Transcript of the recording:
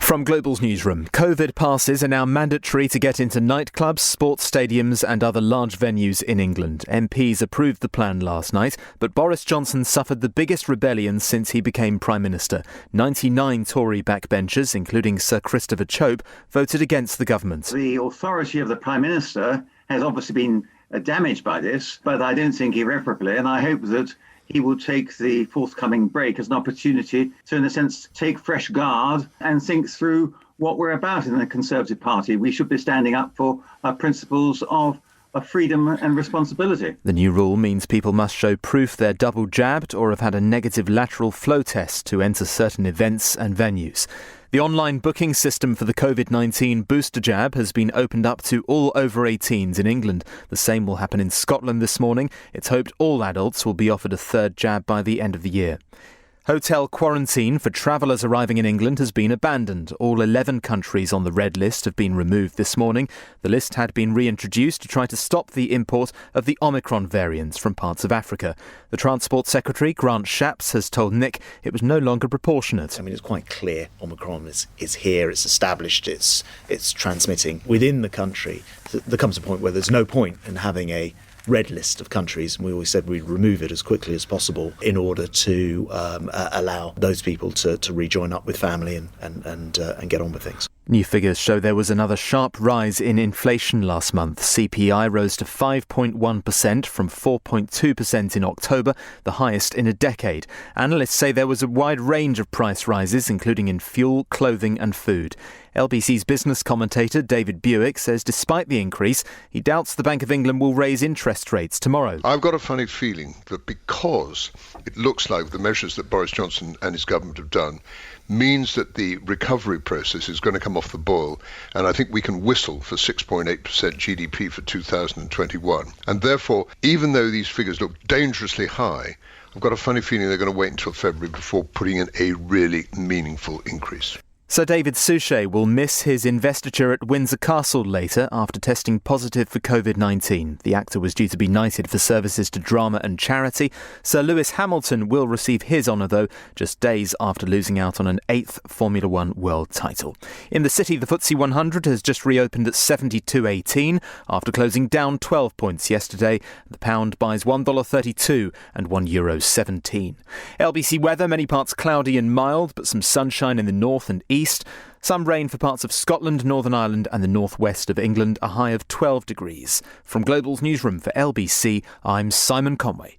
From Global's newsroom, COVID passes are now mandatory to get into nightclubs, sports stadiums and other large venues in England. MPs approved the plan last night, but Boris Johnson suffered the biggest rebellion since he became Prime Minister. 99 Tory backbenchers, including Sir Christopher Chope, voted against the government. The authority of the Prime Minister has obviously been damaged by this, but I don't think irreparably, and I hope that he will take the forthcoming break as an opportunity to, in a sense, take fresh guard and think through what we're about in the Conservative Party. We should be standing up for our principles of freedom and responsibility. The new rule means people must show proof they're double jabbed or have had a negative lateral flow test to enter certain events and venues. The online booking system for the COVID-19 booster jab has been opened up to all over 18s in England. The same will happen in Scotland this morning. It's hoped all adults will be offered a third jab by the end of the year. Hotel quarantine for travellers arriving in England has been abandoned. All 11 countries on the red list have been removed this morning. The list had been reintroduced to try to stop the import of the Omicron variants from parts of Africa. The Transport Secretary, Grant Shapps, has told Nick it was no longer proportionate. I mean, it's quite clear Omicron is here, it's established, it's transmitting within the country. There comes a point where there's no point in having a red list of countries, and we always said we'd remove it as quickly as possible in order to allow those people to rejoin up with family and get on with things. New figures show there was another sharp rise in inflation last month. CPI rose to 5.1% from 4.2% in October, the highest in a decade. Analysts say there was a wide range of price rises, including in fuel, clothing and food. LBC's business commentator David Buick says despite the increase, he doubts the Bank of England will raise interest rates tomorrow. I've got a funny feeling that because it looks like the measures that Boris Johnson and his government have done means that the recovery process is going to come off the boil, and I think we can whistle for 6.8% GDP for 2021. And therefore, even though these figures look dangerously high, I've got a funny feeling they're going to wait until February before putting in a really meaningful increase. Sir David Suchet will miss his investiture at Windsor Castle later after testing positive for COVID-19. The actor was due to be knighted for services to drama and charity. Sir Lewis Hamilton will receive his honour, though, just days after losing out on an 8th Formula One world title. In the city, the FTSE 100 has just reopened at 72.18 after closing down 12 points yesterday. The pound buys $1.32 and €1.17. LBC weather, many parts cloudy and mild, but some sunshine in the north and east. Some rain for parts of Scotland, Northern Ireland and the northwest of England, a high of 12 degrees. From Global's newsroom for LBC, I'm Simon Conway.